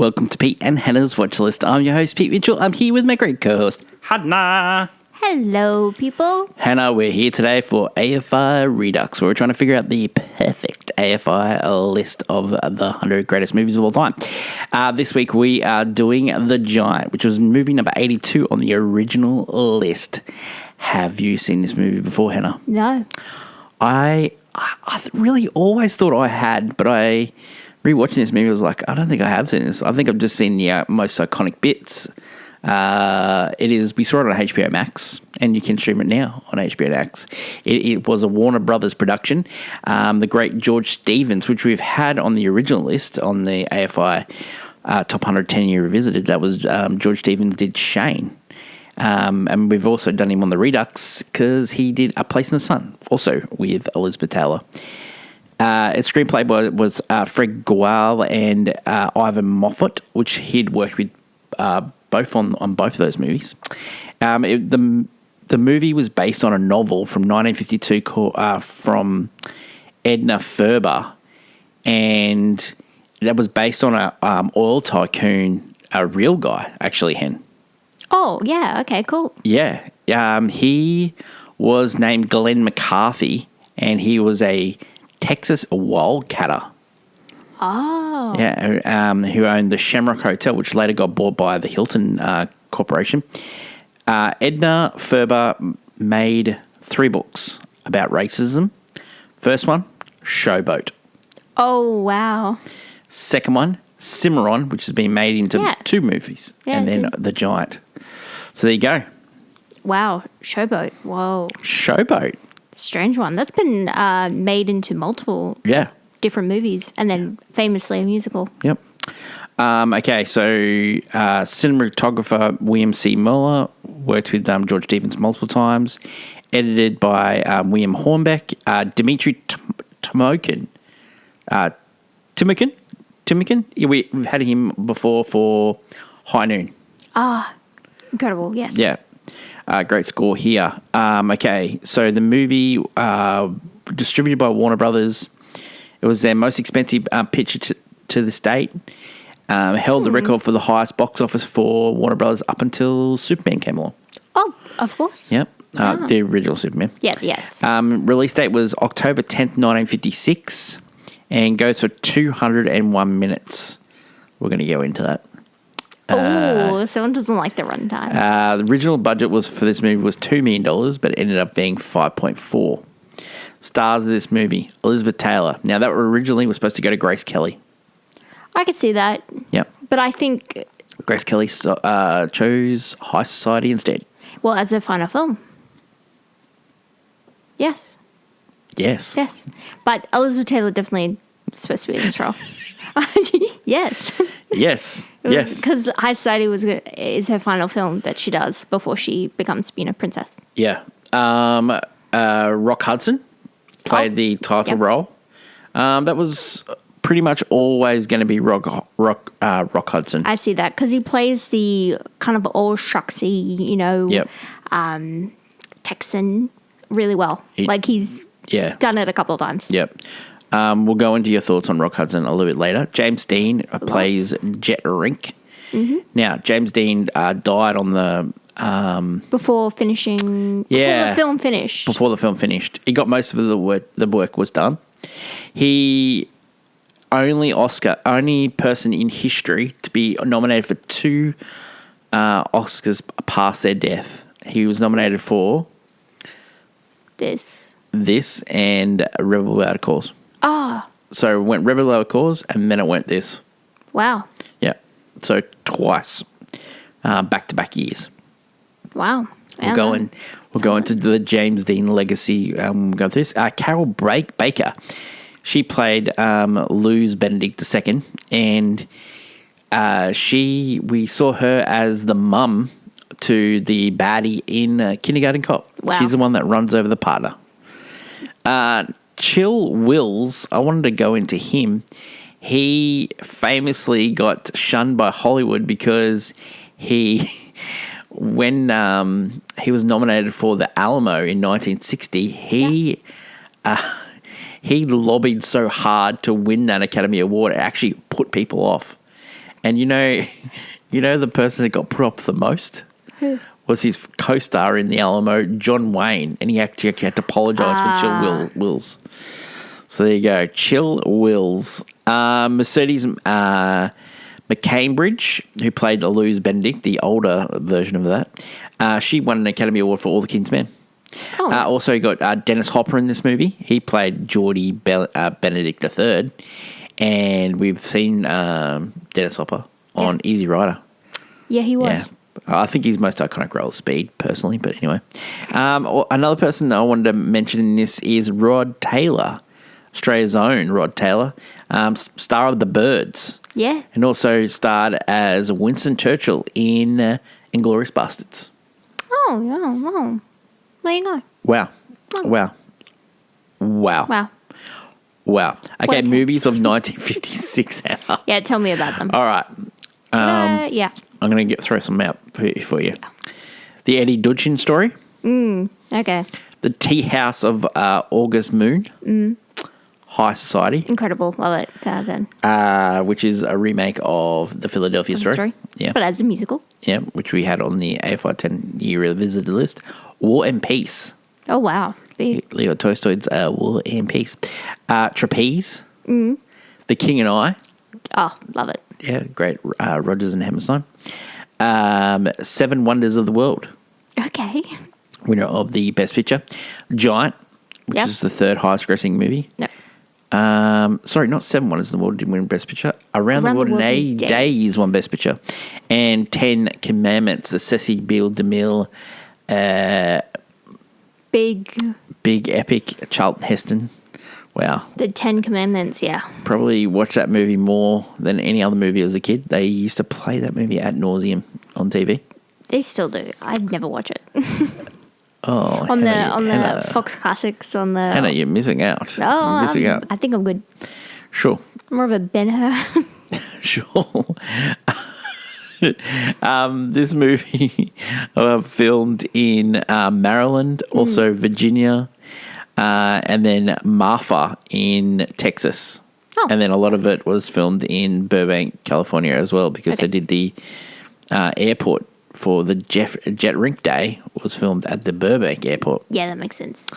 Welcome to Pete and Hannah's Watch List. I'm your host, Pete Mitchell. I'm here with my great co-host, Hannah. Hello, people. Hannah, we're here today for AFI Redux, where we're trying to figure out the perfect AFI list of the 100 greatest movies of all time. This week we are doing The Giant, which was movie number 82 on the original list. Have you seen this movie before, Hannah? No. I really always thought I had, but rewatching this movie, I was like, I don't think I have seen this. I think I've just seen the most iconic bits. We saw it on HBO Max, and you can stream it now on HBO Max. It was a Warner Brothers production. The great George Stevens, which we've had on the original list on the AFI Top 100 10-Year Revisited, that was George Stevens did Shane. And we've also done him on the Redux because he did A Place in the Sun, also with Elizabeth Taylor. Its screenplay was Fred Gowal and Ivan Moffat, which he'd worked with both on both of those movies. The movie was based on a novel from 1952 from Edna Ferber, and that was based on a oil tycoon, a real guy, actually, Hen. Oh, yeah. Okay, cool. Yeah. He was named Glenn McCarthy, and he was a Texas wildcatter. Oh. Yeah, who owned the Shamrock Hotel, which later got bought by the Hilton Corporation. Edna Ferber made 3 books about racism. First one, Showboat. Oh, wow. Second one, Cimarron, which has been made into 2 movies. Yeah, and then The Giant. So there you go. Wow. Showboat. Whoa. Showboat. Strange one. That's been made into multiple different movies and then famously a musical. Yep. Okay, so cinematographer William C. Muller worked with George Stevens multiple times. Edited by William Hornbeck. Dimitri Timokin. Timokin? We've had him before for High Noon. Ah, incredible, yes. Yeah. Great score here. Okay, so the movie, distributed by Warner Brothers, it was their most expensive picture to this date. Held the record for the highest box office for Warner Brothers up until Superman came along. Oh, of course. Yep, the original Superman. Yeah, yes. Release date was October 10th, 1956, and goes for 201 minutes. We're going to go into that. Someone doesn't like the runtime. The original budget for this movie was $2 million, but it ended up being 5.4. Stars of this movie, Elizabeth Taylor. Now, that originally was supposed to go to Grace Kelly. I could see that. Yep. But I think Grace Kelly chose High Society instead. Well, as her final film. Yes. Yes. Yes. But Elizabeth Taylor definitely supposed to be in this role. Yes. Yes. Yes. Because High Society is her final film that she does before she becomes, princess. Yeah. Rock Hudson played the title role. That was pretty much always going to be Rock Hudson. I see that because he plays the kind of all shucksy, Texan really well. He's done it a couple of times. Yep. We'll go into your thoughts on Rock Hudson a little bit later. James Dean plays Jet Rink. Mm-hmm. Now, James Dean died on the... Before the film finished. Before the film finished. He got most of the work was done. He... only person in history to be nominated for 2 Oscars past their death. He was nominated for... This and Rebel Without a Cause. Ah. So it went Rebel Without a Cause, and then it went this. Wow. Yeah. So twice, back-to-back years. Wow. We'll go into the James Dean legacy. We'll go through this. Carol Baker, she played Luz Benedict II, and we saw her as the mum to the baddie in Kindergarten Cop. Wow. She's the one that runs over the partner. Chill Wills, I wanted to go into him. He famously got shunned by Hollywood because when he was nominated for the Alamo in 1960, he lobbied so hard to win that Academy Award, it actually put people off. And you know the person that got put up the most? Who? Was his co-star in The Alamo, John Wayne, and he actually had to apologise for Chill Wills. So there you go, Chill Wills. Mercedes McCambridge, who played Luz Benedict, the older version of that, she won an Academy Award for All the King's Men. Oh. Also got Dennis Hopper in this movie. He played Geordie Benedict III, and we've seen Dennis Hopper on Easy Rider. Yeah, he was. Yeah. I think his most iconic role is Speed, personally, but anyway. Another person that I wanted to mention in this is Rod Taylor, Australia's own Rod Taylor, star of The Birds. Yeah. And also starred as Winston Churchill in Inglourious Basterds. Oh, yeah. Oh. There you go. Wow. Oh. Wow. Okay, Wait. movies of 1956, Anna. Yeah, tell me about them. All right. Yeah. I'm going to throw some out for you. The Eddie Dudgeon story. Okay. The Tea House of August Moon. High Society. Incredible. Love it. 10. Which is a remake of The Philadelphia Story. Yeah. But as a musical. Yeah, which we had on the AFI 10-year revisited list. War and Peace. Oh, wow. Big. Leo Tolstoy's War and Peace. Trapeze. The King and I. Oh, love it. Yeah, great. Rogers and Hammerstein. Seven Wonders of the World. Okay. Winner of the Best Picture. Giant, which is the third highest grossing movie. No. Sorry, not Seven Wonders of the World didn't win Best Picture. Around the World in 80 Days won Best Picture. And 10 Commandments, the Cecil B. DeMille big epic, Charlton Heston. Wow. The 10 Commandments, yeah. Probably watched that movie more than any other movie as a kid. They used to play that movie ad nauseum on TV. They still do. I'd never watch it. Oh, on Hannah, the Fox Classics on the. Hannah, you're missing out. Oh, you're missing out. I think I'm good. Sure. More of a Ben-Hur. Sure. This movie filmed in Maryland, also Virginia, and then Marfa in Texas. Oh. And then a lot of it was filmed in Burbank, California as well, because they did the airport for the Jet Rink Day was filmed at the Burbank airport. Yeah, that makes sense.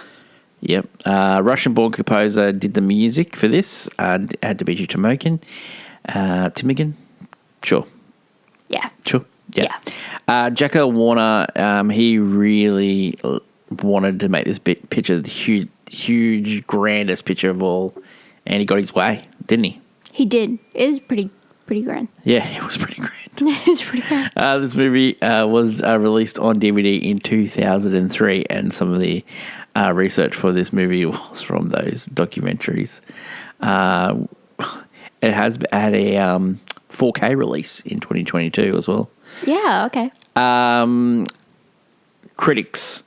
Yep. Russian-born composer did the music for this. Had to be Timokin. Timokin? Sure. Yeah. Sure. Yeah. Jacko Warner, he really wanted to make this picture the huge, grandest picture of all, and he got his way, didn't he? He did. It was pretty grand. Yeah, it was pretty grand. It was pretty grand. This movie was released on DVD in 2003, and some of the research for this movie was from those documentaries. It has had a 4K release in 2022 as well. Yeah, okay. Critics,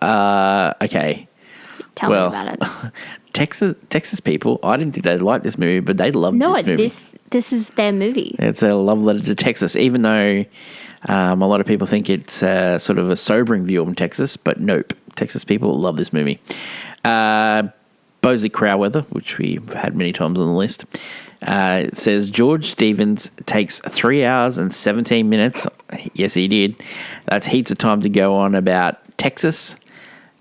okay. Tell me about it. Texas people, I didn't think they'd like this movie, but they loved this movie. This is their movie. It's a love letter to Texas, even though a lot of people think it's sort of a sobering view of Texas, but nope. Texas people love this movie. Bosley Crowweather, which we've had many times on the list, it says George Stevens takes 3 hours and 17 minutes. Yes, he did. That's heaps of time to go on about Texas,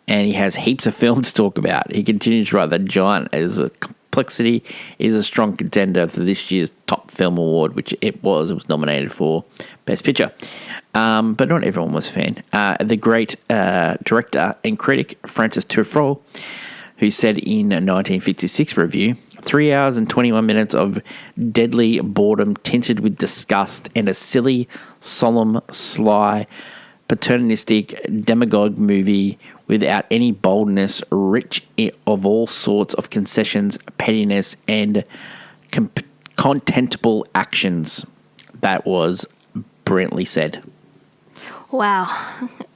and he has heaps of film to talk about. He continues to write that Giant as a complexity is a strong contender for this year's top film award, which it was. It was nominated for Best Picture. But not everyone was a fan. The great director and critic Francis Truffaut, who said in a 1956 review, 3 hours and 21 minutes of deadly boredom tinted with disgust and a silly, solemn, sly, paternalistic demagogue movie without any boldness, rich of all sorts of concessions, pettiness, and contemptible actions. That was brilliantly said. Wow.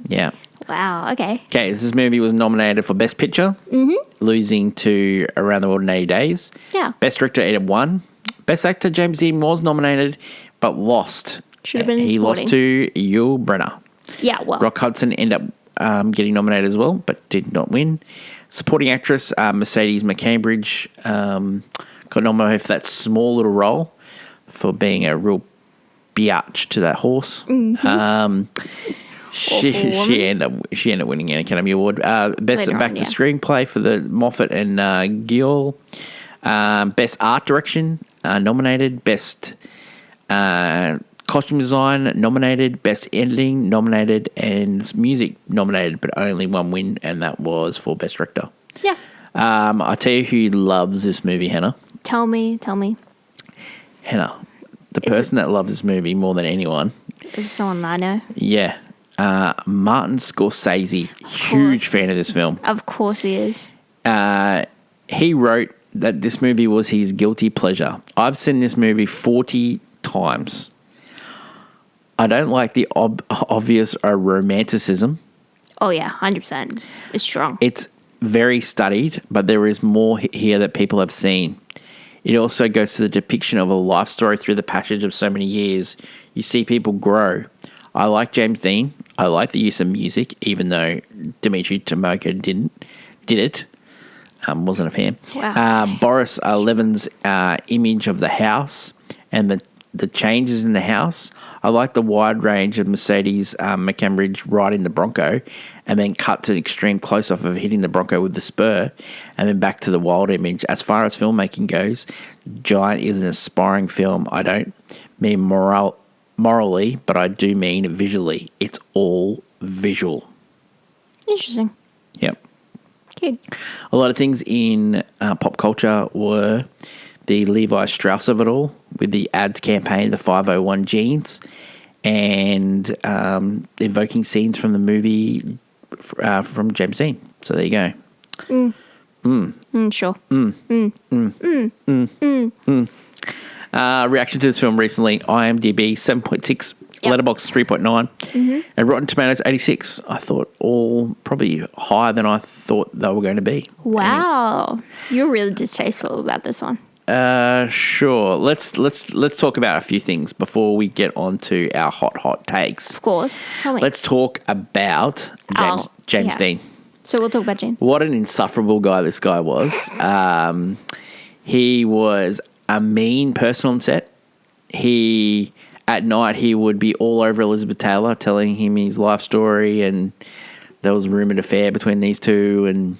Yeah. Wow, okay. Okay, this movie was nominated for Best Picture, losing to Around the World in 80 Days. Yeah. Best Director, it won. Best Actor, James Dean was nominated, but lost. Should have been He supporting. lost to Yul Brynner. Yeah, well. Rock Hudson ended up getting nominated as well, but did not win. Supporting actress, Mercedes McCambridge, got nominated for that small little role. for being a real biatch to that horse. She ended up winning an Academy Award. Best Later back on, to screenplay for the Moffat and Gill. Best art direction nominated. Best costume design nominated. Best editing nominated, and music nominated, but only one win, and that was for best director. Yeah. I tell you who loves this movie, Hannah. Tell me. Hannah, the person that loves this movie more than anyone. Is someone I know? Yeah. Martin Scorsese, huge fan of this film. Of course he is. He wrote that this movie was his guilty pleasure. I've seen this movie 40 times. I don't like the obvious romanticism. Oh, yeah, 100%. It's strong. It's very studied, but there is more here that people have seen. It also goes to the depiction of a life story through the passage of so many years. You see people grow. I like James Dean. I like the use of music, even though Dimitri Tomoko did it. Wasn't a fan. Wow. Boris Levin's image of the house and the changes in the house. I like the wide range of Mercedes McCambridge riding the Bronco, and then cut to an extreme close-up of hitting the Bronco with the spur, and then back to the wild image. As far as filmmaking goes, Giant is an aspiring film. I don't mean morally, but I do mean visually. It's all visual. Interesting. Yep. Good. A lot of things in pop culture were the Levi Strauss of it all, with the ads campaign, the 501 jeans, and evoking scenes from the movie from James Dean. So there you go. Sure. Reaction to this film recently: IMDb 7.6, Yep. Letterboxd 3.9, and Rotten Tomatoes 86. I thought all probably higher than I thought they were going to be. Wow. You're really distasteful about this one. Sure. Let's talk about a few things before we get on to our hot takes. Of course. Tell me. Let's talk about James yeah. Dean. So we'll talk about James. What an insufferable guy this guy was. He was a mean person on set. At night, he would be all over Elizabeth Taylor, telling him his life story, and there was a rumoured affair between these two,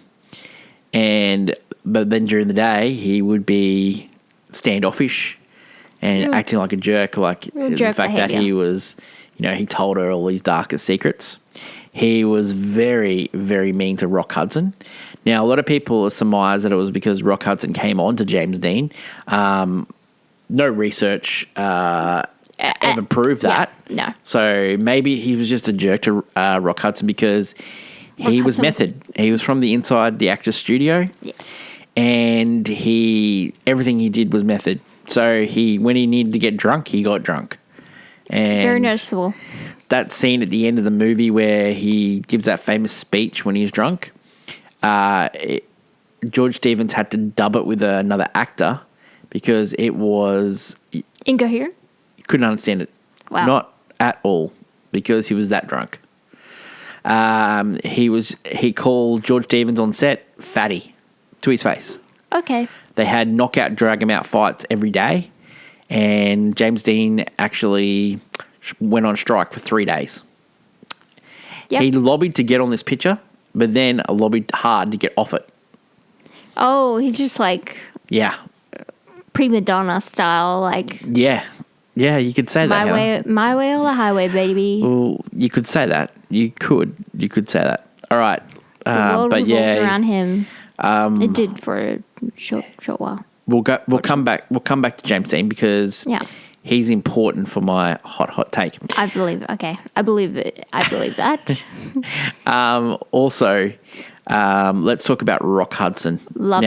but then during the day, he would be standoffish and acting like a jerk, the fact that he was, he told her all his darkest secrets. He was very, very mean to Rock Hudson. Now, a lot of people surmise that it was because Rock Hudson came on to James Dean. No research ever proved that. Yeah, no. So maybe he was just a jerk to Rock Hudson because he was method. He was from the inside the actor's studio. Yes. And everything he did was method. So when he needed to get drunk, he got drunk. And very noticeable. That scene at the end of the movie where he gives that famous speech when he's drunk, George Stevens had to dub it with another actor because it was Incoherent? couldn't understand it. Wow. Not at all, because he was that drunk. He called George Stevens on set fatty to his face. Okay. They had knockout, drag him out fights every day, and James Dean actually went on strike for 3 days. Yep. He lobbied to get on this picture, but then lobbied hard to get off it. Oh, he's just like Yeah. prima donna style, like Yeah. Yeah, you could say that. my way or the highway, baby. Well, you could say that. You could say that. All right. The world but revolves yeah, around him. It did for a short while. We'll come back to James Dean because he's important for my hot take. I believe it. I believe that. Also, let's talk about Rock Hudson. Love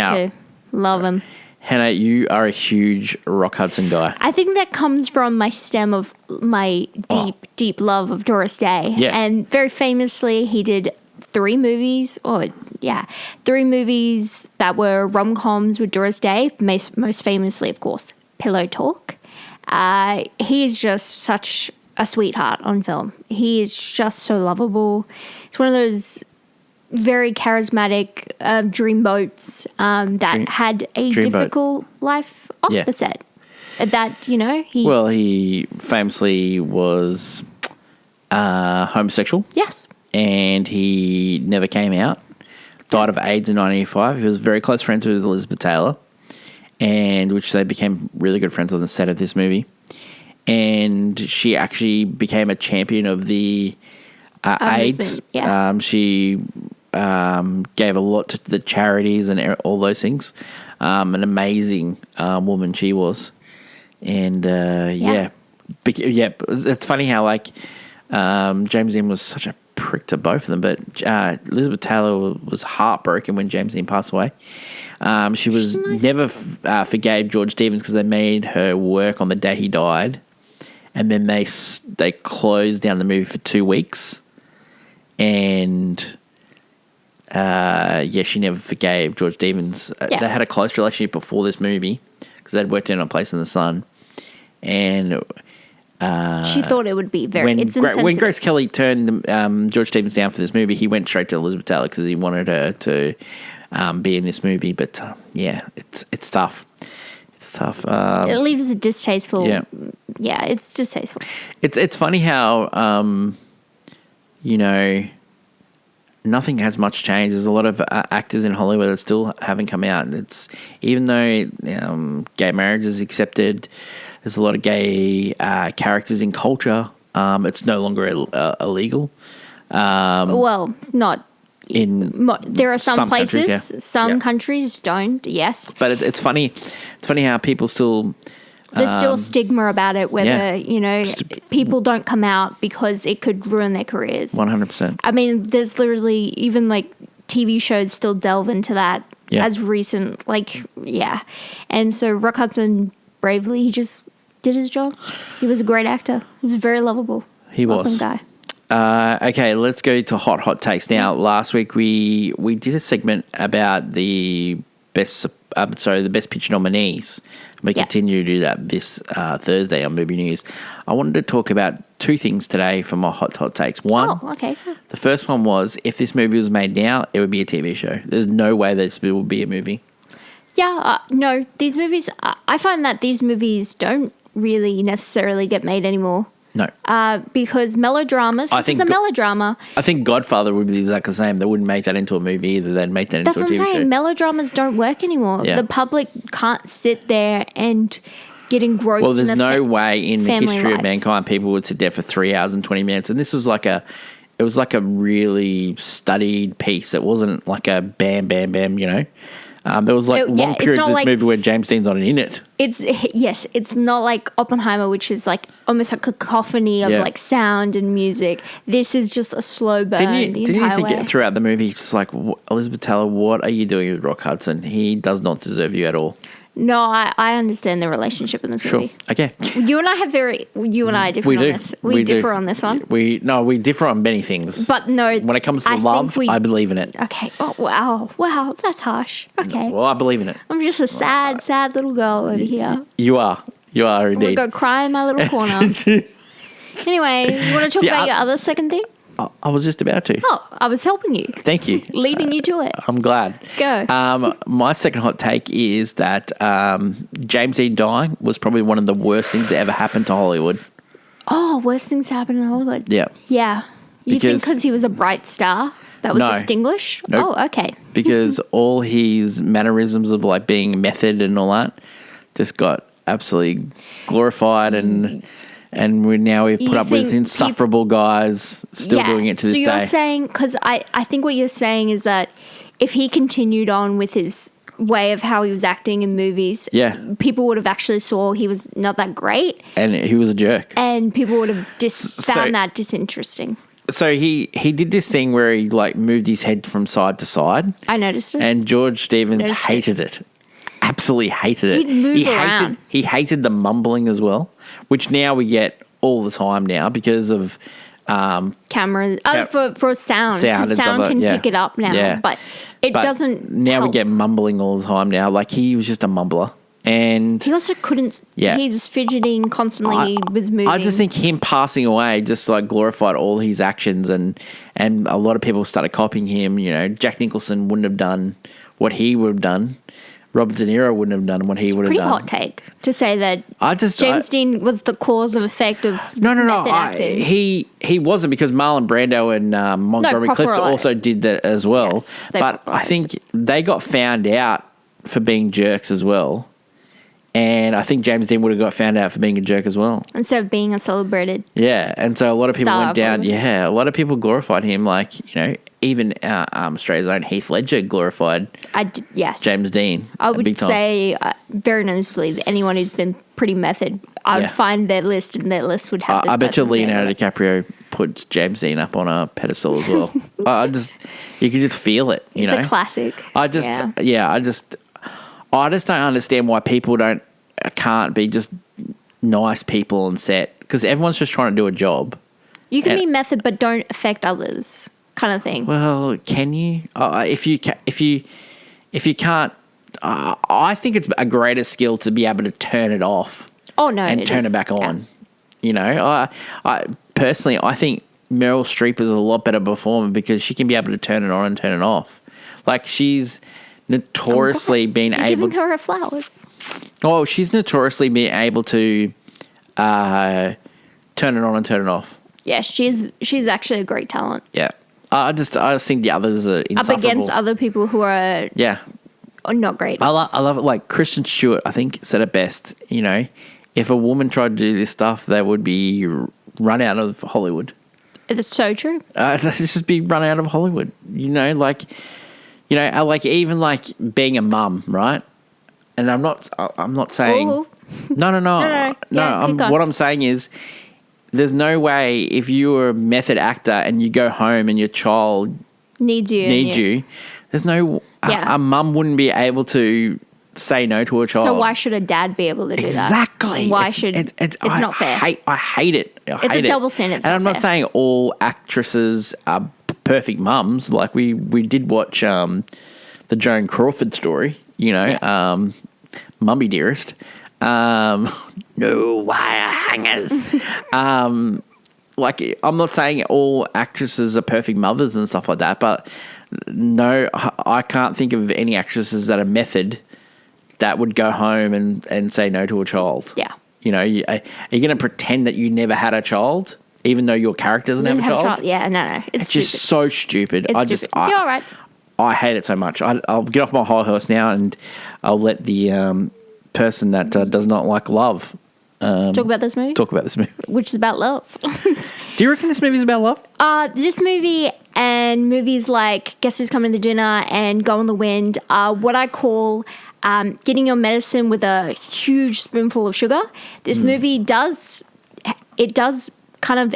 him. Hannah, you are a huge Rock Hudson guy. I think that comes from my stem of my deep love of Doris Day. Yeah. And very famously, he did 3 movies. Three movies that were rom-coms with Doris Day. Most famously, of course, Pillow Talk. He is just such a sweetheart on film. He is just so lovable. It's one of those very charismatic dreamboats that had a difficult life off the set. that, you know, he... Well, he famously was homosexual. Yes. And he never came out. Died of AIDS in 1985. He was very close friends with Elizabeth Taylor, and which they became really good friends on the set of this movie. And she actually became a champion of the AIDS. Yeah. She gave a lot to the charities and all those things. An amazing woman she was. And it's funny how like James Dean was such a prick to both of them, but Elizabeth Taylor was heartbroken when James Dean passed away. She was never forgave George Stevens because they made her work on the day he died, and then they closed down the movie for 2 weeks, and she never forgave George Stevens. They had a close relationship before this movie because they'd worked in A Place in the Sun, and she thought it would be very... When Grace Kelly turned George Stevens down for this movie, he went straight to Elizabeth Taylor because he wanted her to be in this movie. But it's tough. It's tough. It leaves a distasteful... Yeah, it's distasteful. It's funny how, nothing has much changed. There's a lot of actors in Hollywood that still haven't come out. It's even though gay marriage is accepted... There's a lot of gay characters in culture. It's no longer illegal. Well, not in. There are some places. Countries, some countries don't. Yes, but it's funny. It's funny how people still. There's still stigma about it. Whether people don't come out because it could ruin their careers. 100%. I mean, there's literally even like TV shows still delve into that as recent. And so Rock Hudson bravely, he just did his job. He was a great actor. He was very lovable. He was. Guy. Okay, let's go to hot takes now. Last week we did a segment about the best picture nominees. We continue to do that this Thursday on Movie News. I wanted to talk about two things today for my hot takes. One, the first one was if this movie was made now, it would be a TV show. There's no way this would be a movie. Yeah, no, these movies, I find that these movies don't really necessarily get made anymore. No. Because melodramas, it's a melodrama. I think Godfather would be exactly the same. They wouldn't make that into a movie either. They'd make that into a TV show. That's what I'm saying. Melodramas don't work anymore. Yeah. The public can't sit there and get engrossed in there's no way in the history life of mankind people would sit there for 3 hours and 20 minutes. And this was like a really studied piece. It wasn't like a bam, bam, bam, there was long periods of this movie where James Dean's not in it. It's not like Oppenheimer, which is like almost a cacophony of like sound and music. This is just a slow burn. Didn't you think throughout the movie, it's like, Elizabeth Taylor, what are you doing with Rock Hudson? He does not deserve you at all. No, I understand the relationship in this movie. Sure. Okay. You and I are different on this. We differ on this one. We differ on many things. But no, when it comes to love, I believe in it. Okay. Oh, wow, that's harsh. Okay. Well, I believe in it. I'm just a sad little girl over here. You are indeed. I'm gonna go cry in my little corner. Anyway, you want to talk about your other second thing? I was just about to. Oh, I was helping you. Thank you. Leading you to it. I'm glad. Go. My second hot take is that James Dean dying was probably one of the worst things that ever happened to Hollywood. Oh, worst things happened in Hollywood. Yeah. Yeah. You think because he was a bright star that was distinguished? Nope. Oh, okay. Because all his mannerisms of like being method and all that just got absolutely glorified and we've put up with insufferable guys still doing it to this day. So you're saying, because I think what you're saying is that if he continued on with his way of how he was acting in movies, people would have actually saw he was not that great. And he was a jerk. And people would have found that disinteresting. So he did this thing where he like moved his head from side to side. I noticed it. And George Stevens hated it. Absolutely hated it. He'd move around. He hated the mumbling as well, which now we get all the time now because of cameras. For sound. Sound can pick it up now, but it doesn't. Now help. we get mumbling all the time now. Like he was just a mumbler, and he also couldn't. Yeah. He was fidgeting constantly. He was moving. I just think him passing away just like glorified all his actions, and a lot of people started copying him. Jack Nicholson wouldn't have done what he would have done. Robert De Niro wouldn't have done what he would have Pretty done. hot take to say that James Dean was the cause of effect of No. method acting. He wasn't, because Marlon Brando and Montgomery Clift proper, also did that as well. Yes, but I think they got found out for being jerks as well. And I think James Dean would have got found out for being a jerk as well. Instead of being a celebrated. Yeah, and so a lot of people Star went down. Hollywood. Yeah, a lot of people glorified him. Like, even Australia's own Heath Ledger glorified Yes. James Dean. I would big time. say very noticeably that anyone who's been pretty method, I would Yeah. find their list, and their list would have this I bet you person's name Leonardo on it. DiCaprio puts James Dean up on a pedestal as well. You can just feel it. It's a classic. I just don't understand why people can't be just nice people on set, because everyone's just trying to do a job. You can be method, but don't affect others, kind of thing. Well, can you? If you can't, I think it's a greater skill to be able to turn it off. Oh no, and turn it back on. I personally, I think Meryl Streep is a lot better performer because she can be able to turn it on and turn it off. Like, she's notoriously been You're able. giving her her flowers. Oh, she's notoriously been able to turn it on and turn it off. Yeah, she's actually a great talent. Yeah, I just think the others are insufferable. Up against other people who are not great. I love it. Like Kristen Stewart, I think, said it best. If a woman tried to do this stuff, they would be run out of Hollywood. It's so true. They'd just be run out of Hollywood. Like even like being a mum, right? And I'm not saying. Ooh. No. Yeah, keep going. What I'm saying is, there's no way if you were a method actor and you go home and your child Needs you. There's no a mum wouldn't be able to say no to a child. So why should a dad be able to do that? Exactly. Why should it's not fair? I hate it. It's a double standard. It's and I'm not fair. saying all actresses are perfect mums. Like we did watch the Joan Crawford story. Mummy Dearest. No wire hangers. Like, I'm not saying all actresses are perfect mothers and stuff like that, but no, I can't think of any actresses that are method that would go home and say no to a child. Yeah. Are you going to pretend that you never had a child, even though your character doesn't have a child? Yeah, no. It's just so stupid. It's stupid. You're all right. I hate it so much. I'll get off my high horse now, and I'll let the person that does not like love talk about this movie, which is about love. Do you reckon this movie is about love? This movie and movies like Guess Who's Coming to Dinner and Go on the Wind are what I call getting your medicine with a huge spoonful of sugar. This movie does kind of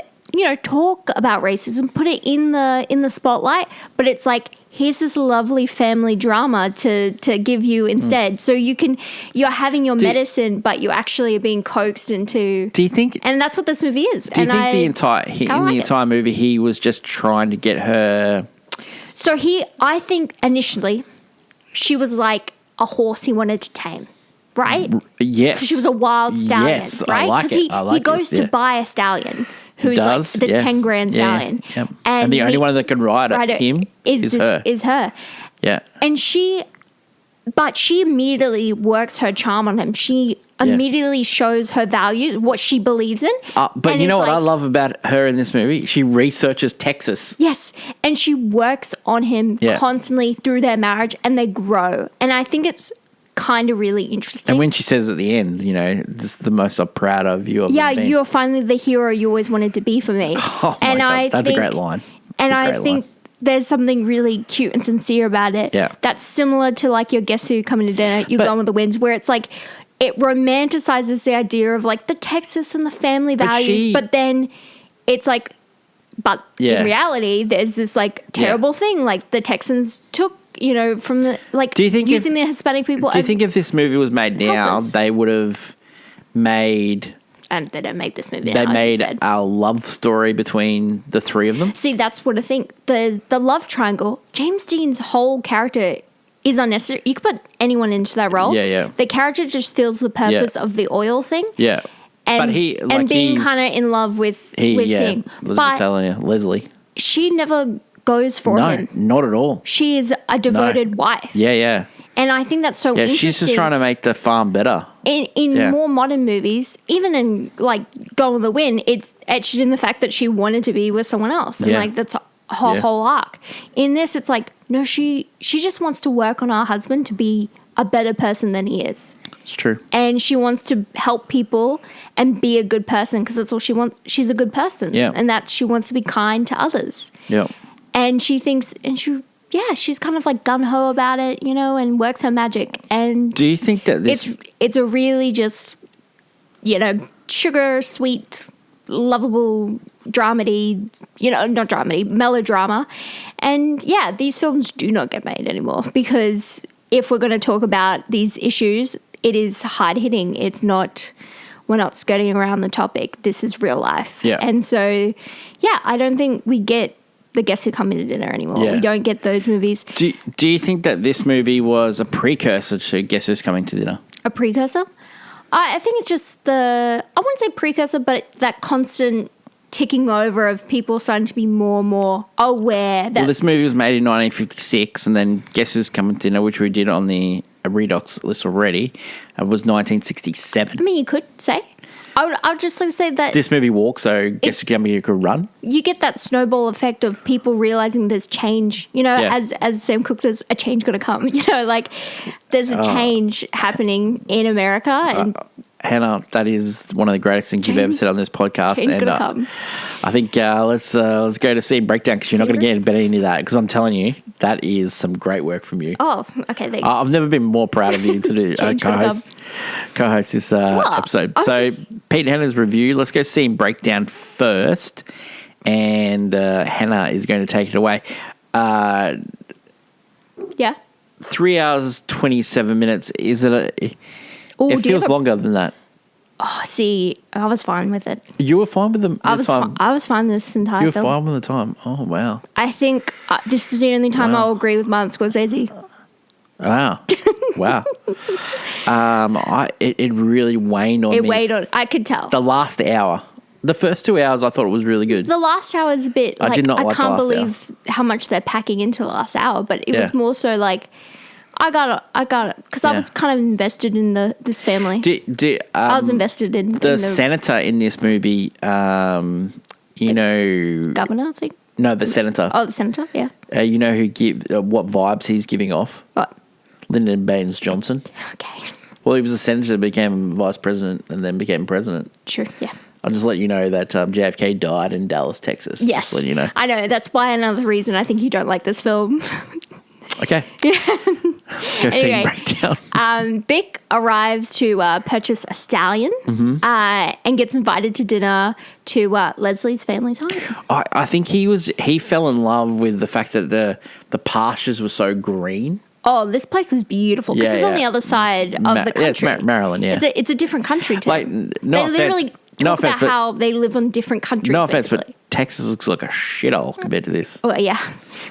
talk about racism, put it in the spotlight, but it's like, here's this lovely family drama to give you instead. So you're having your medicine, but you actually are being coaxed into. Do you think? And that's what this movie is. Do you think the entire movie he was just trying to get her? So I think initially, she was like a horse he wanted to tame, right? Yes. Because she was a wild stallion, yes, right? I like it. He goes to buy a stallion. Who's like this 10 grand stallion. Yeah. And the only one that can ride him is her. Yeah. And she immediately works her charm on him. She immediately shows her values, what she believes in. But you know what I love about her in this movie? She researches Texas. Yes. And she works on him constantly through their marriage, and they grow. And I think it's kind of really interesting. And when she says at the end, this is the most I'm proud of you. You're finally the hero you always wanted to be for me. Oh my God, that's a great line. I think there's something really cute and sincere about it. Yeah. That's similar to like your Guess Who Coming to Dinner, You're Gone with the Winds, where it's like it romanticizes the idea of like the Texas and the family values, but then it's like, in reality, there's this like terrible thing, like the Texans took. From the do you think using the Hispanic people. Do you think if this movie was made now, they would have made? And they don't make this movie. They made a love story between the three of them. See, that's what I think. The love triangle. James Dean's whole character is unnecessary. You could put anyone into that role. Yeah. The character just fills the purpose of the oil thing. Yeah, and being kind of in love with him. Leslie. She never goes for him. No, not at all. She is a devoted wife. Yeah. And I think that's so Yeah, interesting. she's just trying to make the farm better. In more modern movies, even in like Gone with the Wind, it's etched in the fact that she wanted to be with someone else, and like that's her whole arc. In this, it's like no, she just wants to work on her husband to be a better person than he is. It's true. And she wants to help people and be a good person because that's all she wants. She's a good person, and that she wants to be kind to others. Yeah. And she thinks, and she's kind of like gung-ho about it, you know, and works her magic. And do you think that this... It's a really just, you know, sugar, sweet, lovable dramedy, you know, not dramedy, melodrama. And yeah, these films do not get made anymore because if we're going to talk about these issues, it is hard-hitting. It's not... We're not skirting around the topic. This is real life. Yeah. And so, yeah, I don't think we get the Guess Who Come to Dinner anymore. Yeah. We don't get those movies. Do you think that this movie was a precursor to Guess Who's Coming to Dinner? A precursor? I think it's just I wouldn't say precursor, but that constant ticking over of people starting to be more and more aware that... Well, this movie was made in 1956, and then Guess Who's Coming to Dinner, which we did on the Redox list already, was 1967. I mean, you could say. I would just like to say that... This movie walks, so Guess Who's Coming to Dinner could run. You get that snowball effect of people realizing there's change. You know, as Sam Cooke says, a change got to come. You know, like there's a change happening in America. And Hannah, that is one of the greatest things you've ever said on this podcast. Change got to come. I think let's go to Scene Breakdown because you're not going to get better into that because I'm telling you, that is some great work from you. Oh, okay, thanks. I've never been more proud of you to do co-host this episode. So Pete and Hannah's review. Let's go Scene Breakdown first, and Hannah is going to take it away. Yeah. 3 hours 27 minutes. Is it? It feels longer than that. Oh, see, I was fine with it. You were fine with the time? I was fine this entire film. You were fine with the time? Oh, wow. I think this is the only time I'll agree with Martin Scorsese. Wow. Wow. It really waned on me. It weighed on... I could tell. The last hour. The first 2 hours I thought it was really good. The last hour is a bit... I did not like the last hour. I can't believe how much they're packing into the last hour, but it was more so like... I got it, because I was kind of invested in this family. I was invested in the senator in this movie. Governor, I think. No, the senator. Oh, the senator, yeah. You know what vibes he's giving off? What? Lyndon Baines Johnson. Okay. Well, he was a senator, became vice president, and then became president. True. Yeah. I'll just let you know that JFK died in Dallas, Texas. Yes. Just let you know. I know. That's why another reason I think you don't like this film. Okay. Let's go Scene Breakdown. Bick arrives to purchase a stallion and gets invited to dinner to Leslie's family's home. I think he fell in love with the fact that the pastures were so green. Oh, this place was beautiful because it's on the other side of the country. Yeah, it's Maryland, yeah. It's a different country too. Like, no offense. Literally talk about how they live on different countries. No offense, basically. but Texas looks like a shithole compared to this. Oh, yeah.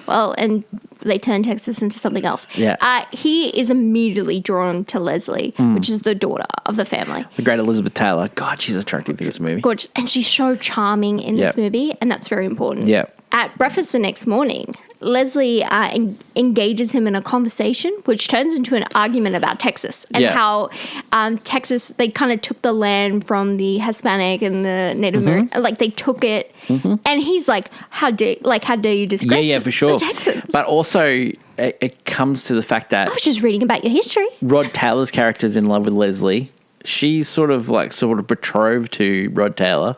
Well, and they turned Texas into something else. Yeah. He is immediately drawn to Leslie, which is the daughter of the family. The great Elizabeth Taylor. God, she's attractive in this movie. Gorgeous. And she's so charming in this movie, and that's very important. Yeah. At breakfast the next morning, Leslie engages him in a conversation, which turns into an argument about Texas and how Texas, they kind of took the land from the Hispanic and the Native American, like they took it. And he's like, how dare you disgrace for sure. the Texans? But also, it comes to the fact that I was just reading about your history. Rod Taylor's character's in love with Leslie. She's sort of betrothed to Rod Taylor,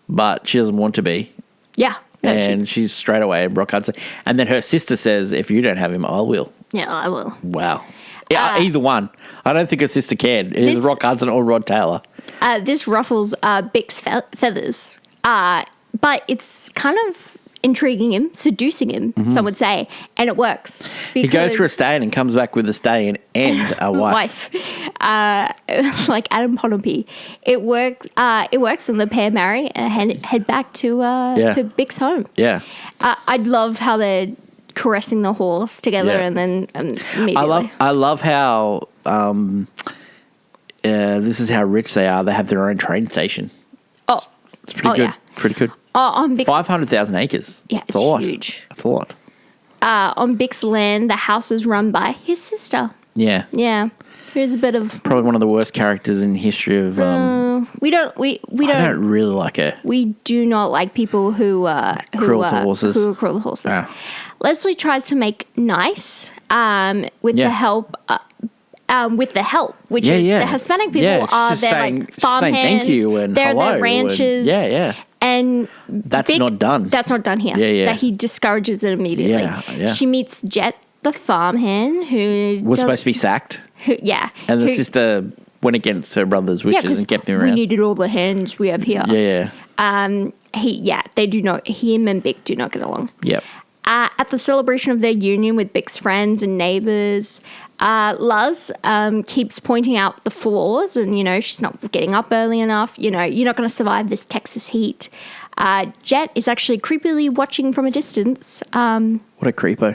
but she doesn't want to be. Yeah. And she's straight away Rock Hudson. And then her sister says, if you don't have him, I will. Yeah, I will. Wow. Yeah, either one. I don't think her sister cared. Either Rock Hudson or Rod Taylor. This ruffles Bick's feathers. But it's kind of intriguing him, seducing him, some would say. And it works. He goes for a stallion and comes back with a stallion and a wife. Like Adam Ponampy. It works and the pair marry and head back to Bick's home. Yeah. I'd love how they're caressing the horse together and then immediately. I love how this is how rich they are. They have their own train station. Oh. It's pretty good. Yeah. Pretty good. On Bick's 500,000 acres. Yeah, it's huge. That's a lot. On Bick's land, the house is run by his sister, Yeah. Yeah. There's a bit of... Probably one of the worst characters in history of... we don't I don't really like her. We do not like people who Cruel to horses. Who are cruel to horses. Ah. Leslie tries to make nice with the help... which is the Hispanic people are they're like farmhands. Thank you and they're hello the ranchers. And that's not done. That's not done here. That he discourages it immediately. Yeah. She meets Jet, the farmhand, who was supposed to be sacked. And the sister went against her brother's wishes and kept him around. We needed all the hands we have here. They do not. Him and Bick do not get along. Yep. At the celebration of their union with Bick's friends and neighbours, Luz keeps pointing out the flaws and, she's not getting up early enough. You're not going to survive this Texas heat. Jet is actually creepily watching from a distance. What a creepo.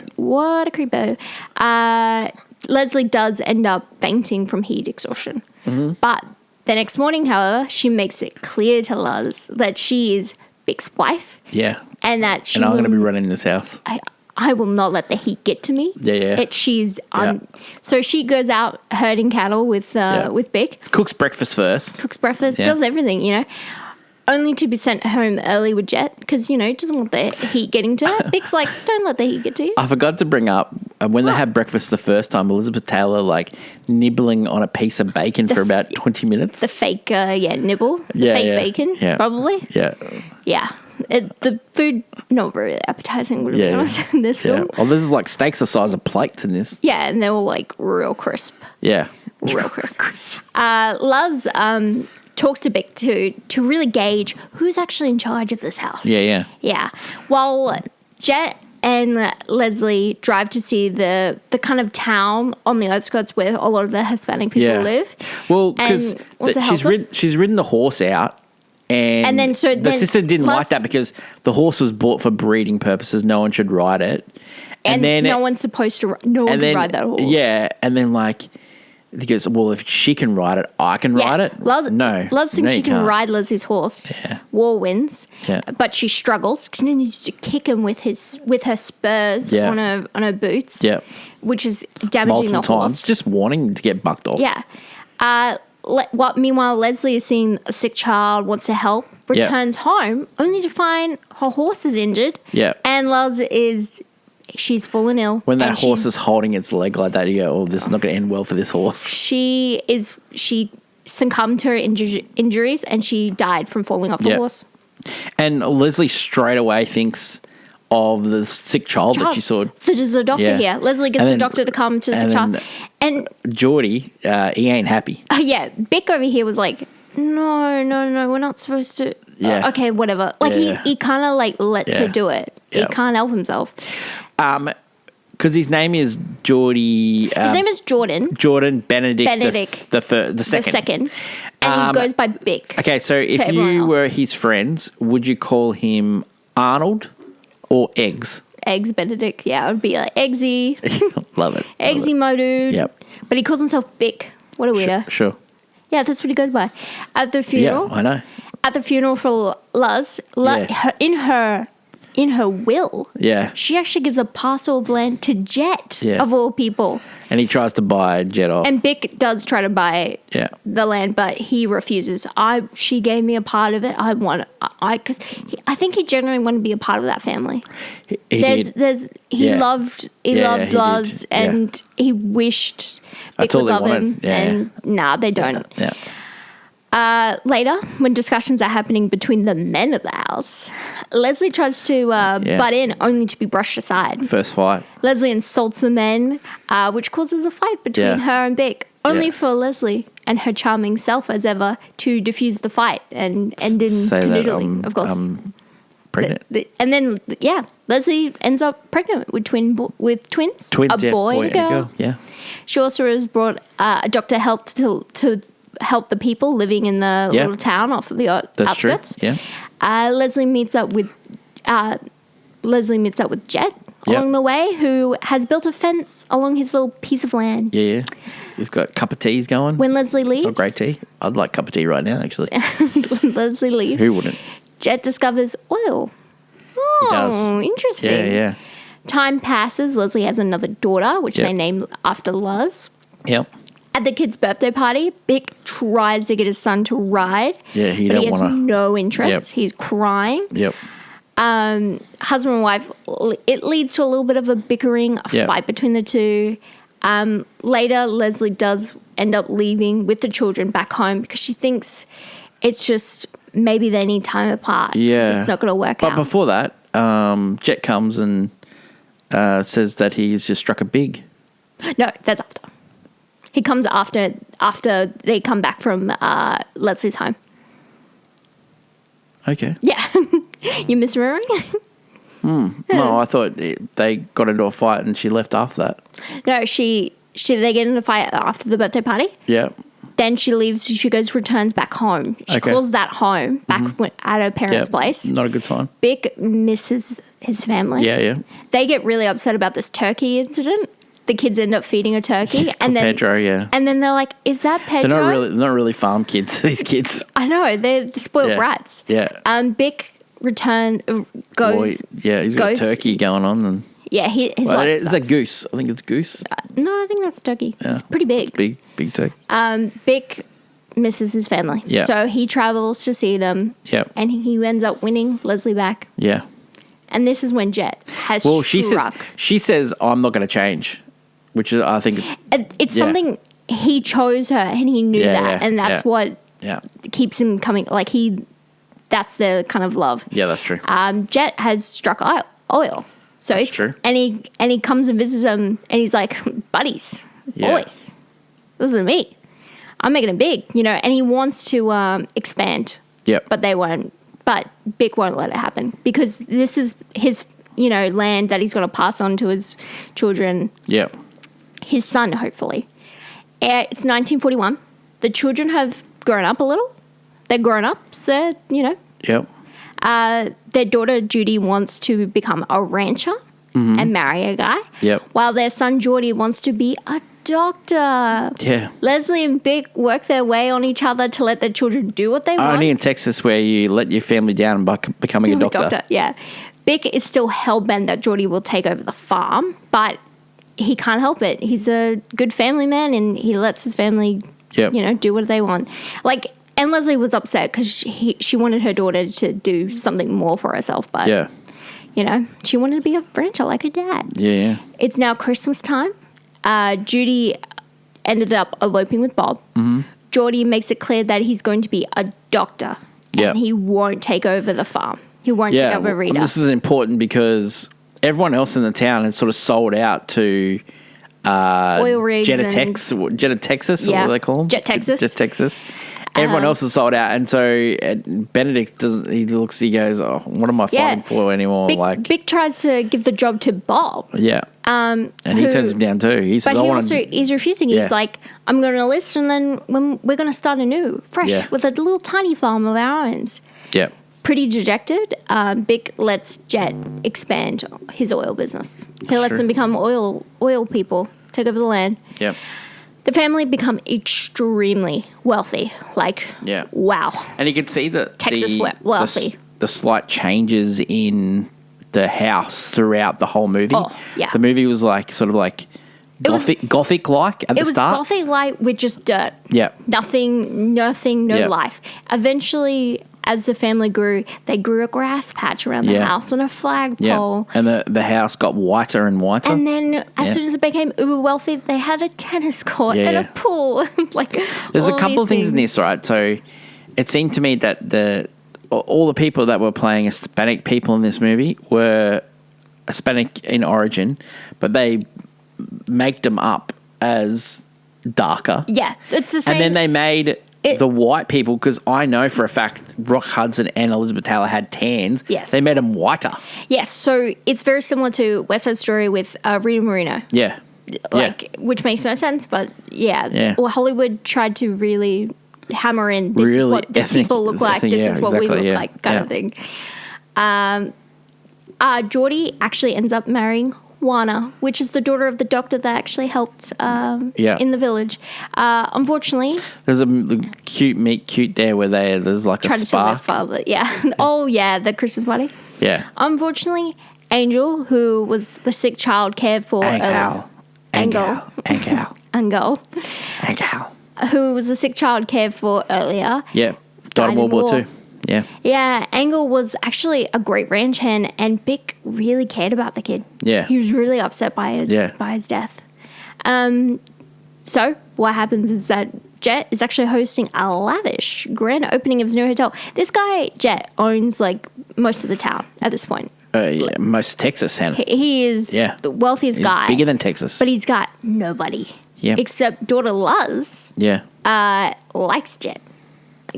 Leslie does end up fainting from heat exhaustion. Mm-hmm. But the next morning, however, she makes it clear to Luz that she is Bick's wife. Yeah. And that she And I'm going to be running this house. I will not let the heat get to me. So she goes out herding cattle with Bick. Cooks breakfast first. Does everything, only to be sent home early with Jet because, doesn't want the heat getting to her. Bick's like, don't let the heat get to you. I forgot to bring up, when they had breakfast the first time, Elizabeth Taylor, nibbling on a piece of bacon for about 20 minutes. The fake, nibble. The fake bacon, probably. Yeah. Yeah. The food, not very appetizing, would be honest, in this film. Well, this is steaks the size of plates in this. Yeah, and they're all, real crisp. Yeah. Real crisp. Luz talks to Bick to really gauge who's actually in charge of this house. Yeah. While Jet and Leslie drive to see the kind of town on the outskirts where a lot of the Hispanic people live. Well, because she's ridden the horse out. And then the sister didn't like that because the horse was bought for breeding purposes. No one should ride it. And then no one's supposed to. No one can ride that horse. Yeah, and then he goes, well, if she can ride it, I can ride it. Luz thinks she can ride Leslie's horse. Yeah. War wins. Yeah. But she struggles. Continues to kick him with her spurs on her boots. Yeah. Which is damaging multiple the horse. times, just wanting to get bucked off. Yeah. Meanwhile, Leslie is seeing a sick child, wants to help, returns home, only to find her horse is injured. Yeah. And Luz she's fallen ill. When that horse is holding its leg like that, you go, oh, this is not going to end well for this horse. She succumbed to her injuries and she died from falling off the horse. And Leslie straight away thinks of the sick child that she saw. So there's a doctor here. Leslie gets the doctor to come to the child. And Geordie, he ain't happy. Bick over here was like, no, we're not supposed to. Yeah. Okay, whatever. He kind of lets her do it. He can't help himself. Because his name is Geordie. His name is Jordan. Jordan Benedict. The second. And he goes by Bick. Okay, so if you were his friends, would you call him Arnold or Eggs? Eggs Benedict. Yeah, it would be like Eggsy. Love it. Eggsy Mo dude. Yep. But he calls himself Bick. What a weirdo. Sure. Yeah, that's what he goes by. At the funeral. Yeah, I know. At the funeral for Luz, in her will, she actually gives a parcel of land to Jet, of all people. And he tries to buy Jet off. And Bick does try to buy the land, but he refuses. She gave me a part of it. Because I think he genuinely wanted to be a part of that family. He loved Luz, and he wished Bick would love him. And they don't. Yeah. Later, when discussions are happening between the men of the house, Leslie tries to butt in only to be brushed aside. First fight. Leslie insults the men, which causes a fight between her and Bick, only for Leslie and her charming self as ever to diffuse the fight and end in canoodling, of course. Pregnant. And then, Leslie ends up pregnant with twins. A boy and a girl. Yeah. She also has brought a doctor help to help the people living in the little town off the outskirts. True. Yeah. Leslie meets up with Jet along the way, who has built a fence along his little piece of land. Yeah. He's got a cup of teas going. When Leslie leaves, got great tea. I'd like a cup of tea right now, actually. When Leslie leaves, who wouldn't? Jet discovers oil. Oh, interesting. Yeah. Time passes. Leslie has another daughter, which they named after Luz. Yep. At the kid's birthday party, Bick tries to get his son to ride. Yeah, he but don't he has want to. no interest. Yep. He's crying. Yep. Husband and wife, it leads to a little bit of a bickering, a fight between the two. Later, Leslie does end up leaving with the children back home because she thinks it's just maybe they need time apart. Yeah. It's not going to work out. But before that, Jet comes and says that he's just struck a big. No, that's after. He comes after they come back from Leslie's home. Okay. Yeah. You misremembering? No, I thought they got into a fight and she left after that. No, they get in a fight after the birthday party. Yeah. Then she leaves. She returns back home. She calls that home back at her parents' place. Not a good sign. Bick misses his family. Yeah. They get really upset about this turkey incident. The kids end up feeding a turkey, and then Pedro, yeah. And then they're like, "Is that Pedro?" They're not really farm kids. These kids. I know they're spoiled brats. Yeah. Bick goes. He's got a turkey going on, and his well, life it's a sucks. goose. I think it's goose. No, I think that's a turkey. Yeah. It's pretty big. Big turkey. Bick misses his family. Yeah. So he travels to see them. Yep. And he ends up winning Leslie back. Yeah. And this is when Jet has struck. She says I'm not going to change, which is I think It's something he chose her and he knew that, and that's what keeps him coming. Like that's the kind of love. Yeah, that's true. Jet has struck oil, so That's true. And he comes and visits him, and he's like, buddies, boys, listen to me. I'm making it big, and he wants to expand. Yep. But they won't. But Bick won't let it happen because this is his, land that he's going to pass on to his children. Yep. His son, hopefully. It's 1941. The children have grown up a little. They're grown up. They're, Yep. Their daughter, Judy, wants to become a rancher and marry a guy. Yep. While their son, Geordie, wants to be a doctor. Yeah. Leslie and Bick work their way on each other to let their children do what they want. Only in Texas where you let your family down by becoming a doctor. Yeah. Bick is still hell-bent that Geordie will take over the farm, but he can't help it. He's a good family man, and he lets his family, do what they want. And Leslie was upset because she wanted her daughter to do something more for herself, but, she wanted to be a rancher like her dad. Yeah. It's now Christmas time. Judy ended up eloping with Bob. Geordie makes it clear that he's going to be a doctor, and he won't take over the farm. He won't take over Rita. This is important because everyone else in the town had sort of sold out to oil rigs, Jet Texas, what do they call them? Jet Texas. Everyone else is sold out, and so Benedict he goes, "Oh, what am I fighting for anymore?" Bick tries to give the job to Bob. Yeah. And he turns him down too. He says, he's refusing. He's like, "I'm going to enlist, and then we're going to start anew, fresh, with a little tiny farm of our own." Yeah. Pretty dejected, Bick lets Jet expand his oil business. He lets them become oil people, take over the land. Yep. The family become extremely wealthy. Wow. And you can see that Texas wealthy. The slight changes in the house throughout the whole movie. Oh, yeah. The movie was sort of gothic-like at the start. It was gothic-like with just dirt. Yeah. Nothing, no life. Eventually, as the family grew, they grew a grass patch around the house and a flagpole. Yeah. And the house got whiter and whiter. And then as soon as it became uber wealthy, they had a tennis court and a pool. There's a couple of things in this, right? So it seemed to me that all the people that were playing Hispanic people in this movie were Hispanic in origin, but they make them up as darker. Yeah, it's the same. And then they made the white people, because I know for a fact Rock Hudson and Elizabeth Taylor had tans. Yes. They made them whiter. Yes, so it's very similar to West Side Story with Rita Moreno. Yeah. Which makes no sense, but Well, Hollywood tried to really hammer in, this is what these people look like, this is what we look like, kind of thing. Geordie actually ends up marrying Juana, which is the daughter of the doctor that actually helped in the village. Unfortunately, there's a cute meet cute there where there's like a spark. The Christmas party. Yeah. Unfortunately, Angel, who was the sick child cared for, Angel. Angel, Angel. who was a sick child cared for earlier. Yeah. Died in World War II. Yeah. Yeah, Angel was actually a great ranch hand, and Bick really cared about the kid. Yeah. He was really upset by his death. So what happens is that Jet is actually hosting a lavish grand opening of his new hotel. This guy, Jet, owns like most of the town at this point. Yeah, most Texas. And He is the wealthiest guy. Bigger than Texas. But he's got nobody. Yeah. Except daughter Luz Yeah. likes Jet.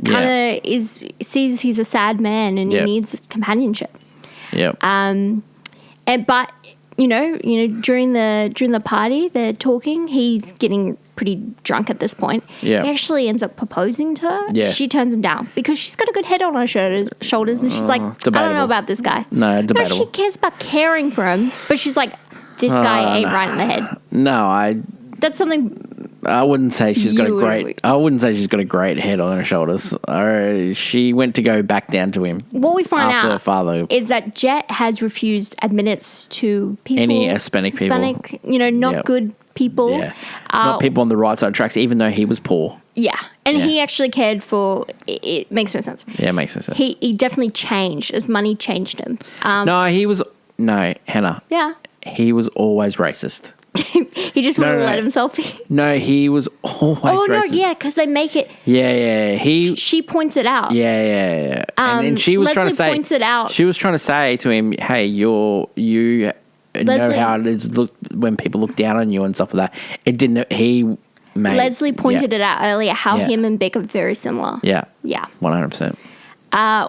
Kind of sees he's a sad man and he needs companionship. Yeah. But during the party they're talking, he's getting pretty drunk at this point. Yeah. He actually ends up proposing to her. Yeah. She turns him down because she's got a good head on her shoulders and she's like, debatable. I don't know about this guy. No, debatable. She cares about caring for him, but she's like, this guy ain't right in the head. No, That's something I wouldn't say she's got a You great. would. I wouldn't say she's got a great head on her shoulders. She went to go back down to him. what we find after her out father. is that Jet has refused admittance to people. Any Hispanic people. Not Yep. good people. Yeah, not people on the right side of tracks, even though he was poor. Yeah. And Yeah. he actually cared for it. Makes no sense. Yeah, it makes sense. He definitely changed as money changed him. Hannah. Yeah. He was always racist. He just wouldn't let himself be. No, he was always Oh, no, racist. yeah, because they make it. Yeah. She points it out. Yeah. And she was trying to Leslie say. points it out. She was trying to say to him, "Hey, you know how it is when people look down on you and stuff like that." It didn't. Leslie pointed it out earlier how Yeah. him and Beck are very similar. Yeah. Yeah. 100%.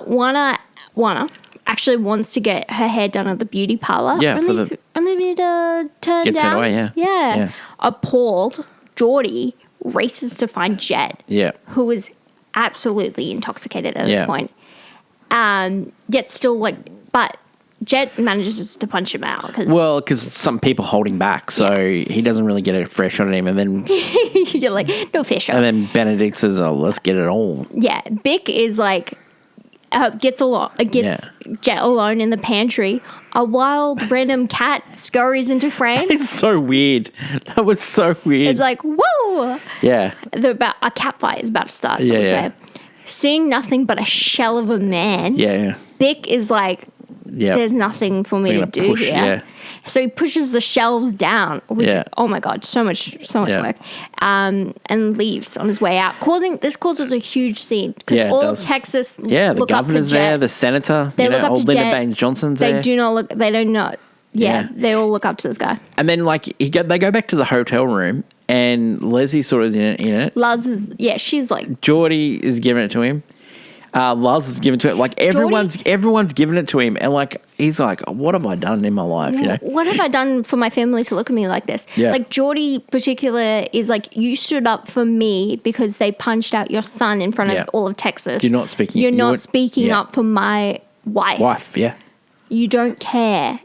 Juana actually wants to get her hair done at the beauty parlor. Yeah, only to turn Get down. turned away, yeah. Appalled, Geordie races to find Jet. Yeah. Who is absolutely intoxicated at this Yeah. point. Yet still but Jet manages to punch him out. Because some people holding back, so he doesn't really get a fresh shot at him. And then you're like, no fair shot. and then Benedict says, "Oh, let's get it all." Yeah, Bick is like, gets Jet alone in the pantry. A wild random cat scurries into frame. It's so weird. That was so weird. It's like, whoa! Yeah. A cat fight is about to start. So I would say, seeing nothing but a shell of a man. Yeah. Bick is like, there's nothing for me to do here. Yeah. So he pushes the shelves down, which, oh my God, so much work, and leaves on his way out. This causes a huge scene because all of Texas the look up to governor's Jet. there, the senator, They look up to Linda Jet. Baines Johnson's there. They do not. Yeah, they all look up to this guy. And then they go back to the hotel room and Leslie's sort of in it. Luz is, she's like, Geordie is giving it to him. Luz is giving it to him. Like everyone's giving it to him, and he's like, "What have I done in my life?" What have I done for my family to look at me like this? Yeah. Like Geordie particular is like, you stood up for me because they punched out your son in front of all of Texas. You're not speaking. You're not speaking up for my wife. Yeah. You don't care.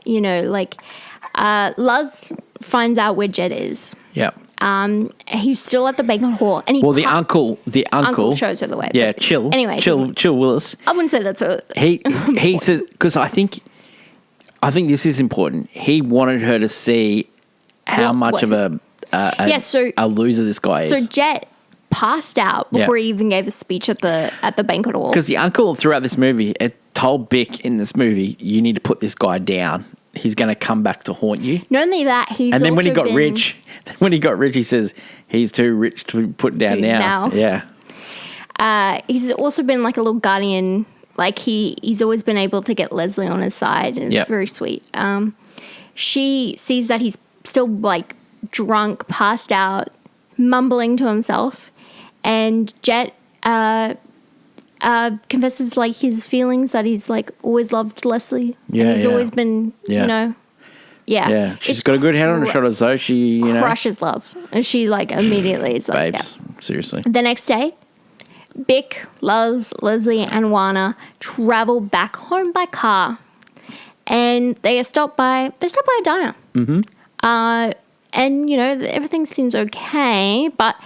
Luz finds out where Jet is. Yeah. He's still at the banquet hall, and the uncle shows her the way. Yeah, but chill. Anyway, chill, Willis. I wouldn't say that's a. He says, because I think this is important. He wanted her to see how much of a loser this guy is. So Jet passed out before he even gave a speech at the banquet hall. Because the uncle throughout this movie told Bick in this movie, "You need to put this guy down. He's going to come back to haunt you." Not only that, and then when he got rich, he says he's too rich to put down now. Yeah. He's also been like a little guardian. Like he's always been able to get Leslie on his side, and it's very sweet. She sees that he's still like drunk, passed out, mumbling to himself, and Jet confesses like his feelings that he's like always loved Leslie. And he's always been, Yeah. She's got a good head on her shoulders though. She, crushes Luz. And she like immediately is like, babes, seriously. The next day, Bick, Luz, Leslie, and Juana travel back home by car, and they are stopped by a diner. Mm-hmm. And everything seems okay, but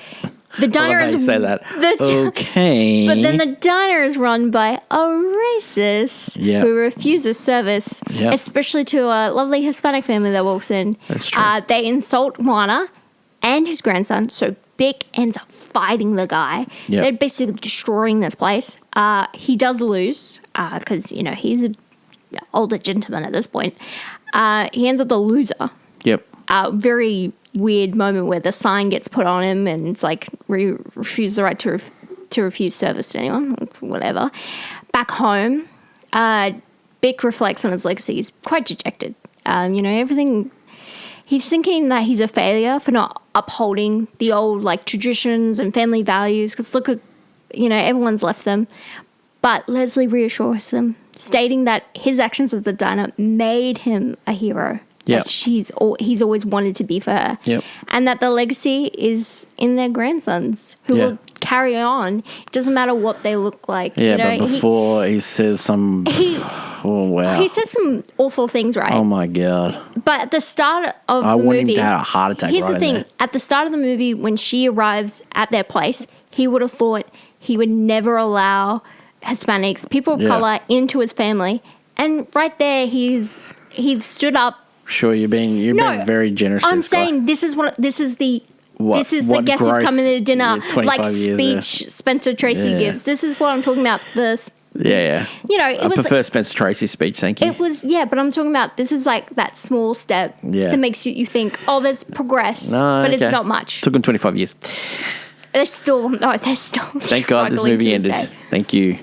the diner is say that. Okay. But then the diner is run by a racist who refuses service, especially to a lovely Hispanic family that walks in. That's true. They insult Juana, and his grandson. So Bick ends up fighting the guy. Yep. They're basically destroying this place. He does lose because, he's an older gentleman at this point. He ends up the loser. Yep. Very weird moment where the sign gets put on him and it's like refuse the right to refuse service to anyone, whatever. Back home, Bick reflects on his legacy. He's quite dejected. Everything. He's thinking that he's a failure for not upholding the old traditions and family values. Because look at, everyone's left them. But Leslie reassures him, stating that his actions at the diner made him a hero. Yep. That he's always wanted to be for her. Yep. And that the legacy is in their grandsons who will carry on. It doesn't matter what they look like. Yeah, but before he says some... oh, wow. He says some awful things, right? Oh, my God. But at the start of the movie... I want him to have a heart attack. Here's right the thing. there. At the start of the movie, when she arrives at their place, he would have thought he would never allow Hispanics, people of color, into his family. And right there, he stood up. Sure, you're being very generous. I'm saying this is the guest who's coming to dinner, speech Spencer Tracy gives. This is what I'm talking about. I prefer Spencer Tracy's speech, thank you. It was, but I'm talking about this is like that small step that makes you think, oh, there's progress, but it's not much. Took them 25 years. They're still Thank God this movie ended. Thank you.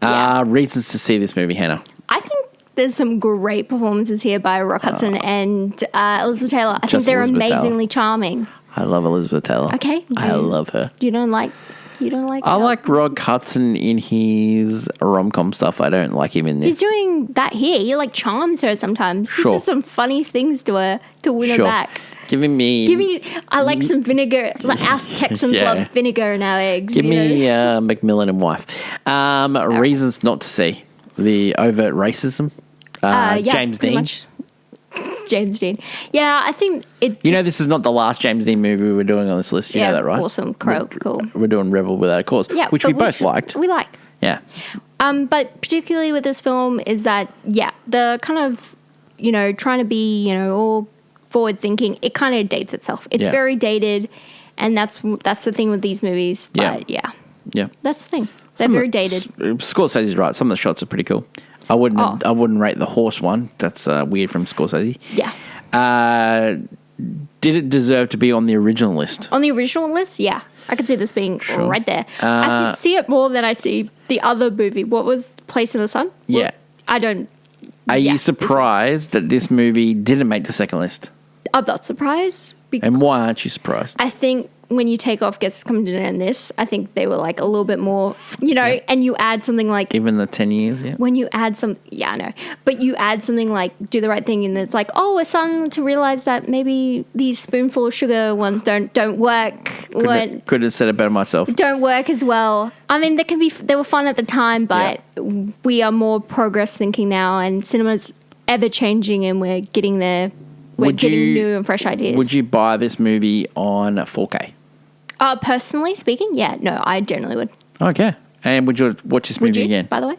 Reasons to see this movie, Hannah. I think there's some great performances here by Rock Hudson and Elizabeth Taylor. I think they're amazingly charming. I love Elizabeth Taylor. Okay. I love her. You don't like I like Rock Hudson in his rom-com stuff. I don't like him in this. He's doing that here. He charms her sometimes. He says some funny things to her to win her back. I like some vinegar. Us Texans love vinegar in our eggs. Give me Macmillan and wife. Reasons not to see. The overt racism. James Dean. Much. James Dean. Yeah, I think it. This is not the last James Dean movie we're doing on this list. You know that, right? Awesome. Cool. We're doing Rebel Without a Cause, which we both liked. We liked. Yeah. But particularly with this film is that the kind of trying to be all forward thinking. It kind of dates itself. It's very dated, and that's the thing with these movies. But yeah, that's the thing. They're very dated. Scorsese's right. Some of the shots are pretty cool. I wouldn't rate the horse one. That's weird from Scorsese. Yeah. Did it deserve to be on the original list? On the original list, yeah. I could see this being right there. I could see it more than I see the other movie. What was Place in the Sun? Yeah. I don't... Are you surprised that this movie didn't make the second list? I'm not surprised. And why aren't you surprised? I think when you take off Guests Come to Dinner and this, I think they were a little bit more, and you add something like... Even the 10 years, When you add some... Yeah, I know. But you add something like Do the Right Thing and it's like, oh, we're starting to realize that maybe these spoonful of sugar ones don't work. Could have said it better myself. Don't work as well. I mean, they were fun at the time, but we are more progress thinking now and cinema's ever changing and we're getting there. We're getting new and fresh ideas. Would you buy this movie on 4K? Personally speaking, yeah. No, I generally would. Okay. And would you watch this movie again? By the way?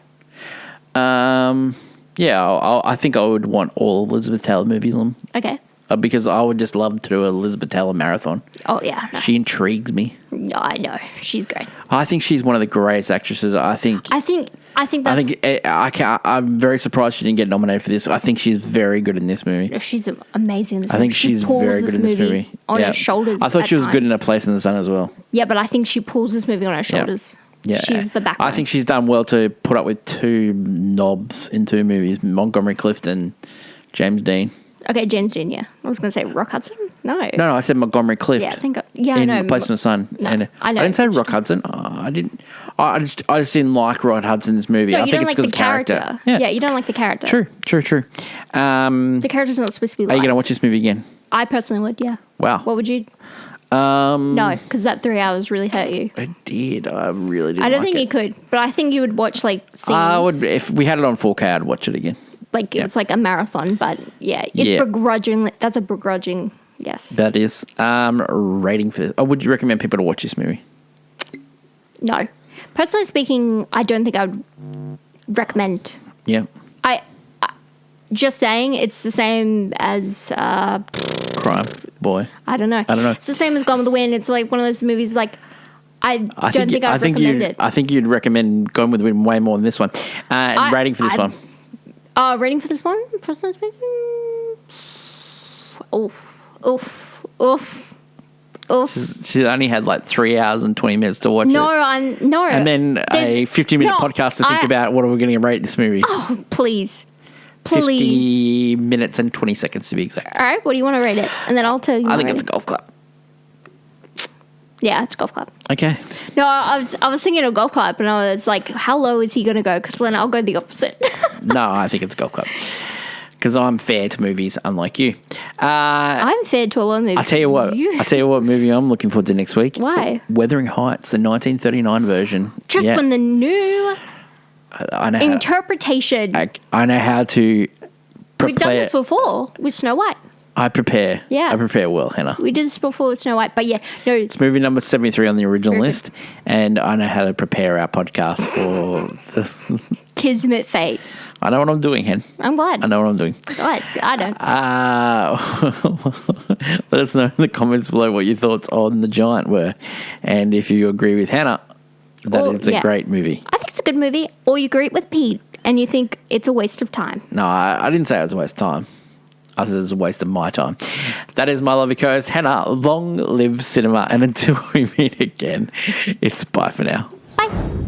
Yeah, I think I would want all Elizabeth Taylor movies on. Okay. Because I would just love to do an Elizabeth Taylor marathon. Oh, yeah. No. She intrigues me. No, I know. She's great. I think she's one of the greatest actresses. I'm very surprised she didn't get nominated for this. I think she's very good in this movie. She's amazing in this movie. I think she's very good in this movie. On her shoulders. I thought she was good in A Place in the Sun as well. Yeah, but I think she pulls this movie on her shoulders. Yeah. She's the backbone. I think she's done well to put up with two knobs in two movies, Montgomery Clift and James Dean. Okay, James Dean, yeah. I was going to say Rock Hudson. No, I said Montgomery Clift. Yeah, I know. In Place in the Sun. No, and I know. I didn't say Rock Hudson. I didn't. I just didn't like Rock Hudson in this movie. No, I think it's because the character. Yeah, you don't like the character. True. The character's not supposed to be liked. Are you going to watch this movie again? I personally would, yeah. Wow. What would you... No, because that 3 hours really hurt you. It did. I really did. I don't think you could, but I think you would watch scenes. I would if we had it on 4K. I'd watch it again. It's like a marathon, but it's begrudging. That's a begrudging yes. That is rating for this. Would you recommend people to watch this movie? No, personally speaking, I don't think I would recommend. Yeah. Just saying, it's the same as Crime Boy. I don't know. It's the same as Gone with the Wind. It's like one of those movies. Like I don't think I'd recommend it. I think you'd recommend Gone with the Wind way more than this one. Rating for this one. Rating for this one. Personally speaking, oof. She only had like 3 hours and 20 minutes to watch it. No. And then a 50-minute podcast to think about what are we going to rate this movie. Oh, please. 50 minutes and 20 seconds to be exact. All right, what do you want to rate it? And then I'll tell you. I think it's a golf club. Yeah, it's a golf club. Okay. No, I was thinking a golf club, and I was like, how low is he going to go? Because then I'll go the opposite. No, I think it's a golf club. Because I'm fair to movies, unlike you. I'm fair to a lot of movies. I tell you what movie I'm looking forward to next week. Why? Wuthering Heights, the 1939 version. Just when the new I know interpretation. I know how to prepare. We've done this before with Snow White. I prepare. Yeah. I prepare well, Hannah. We did this before with Snow White, but yeah, no. It's movie number 73 on the original list, and I know how to prepare our podcast for the Kismet Fate. I know what I'm doing, Hen. I'm glad. I know what I'm doing. Glad. I don't. Let us know in the comments below what your thoughts on The Giant were, and if you agree with Hannah that it's a great movie. I think it's a good movie, or you agree with Pete and you think it's a waste of time. No, I didn't say it was a waste of time. I said it was a waste of my time. That is my lovely co-host, Hannah. Long live cinema, and until we meet again, it's bye for now. Bye.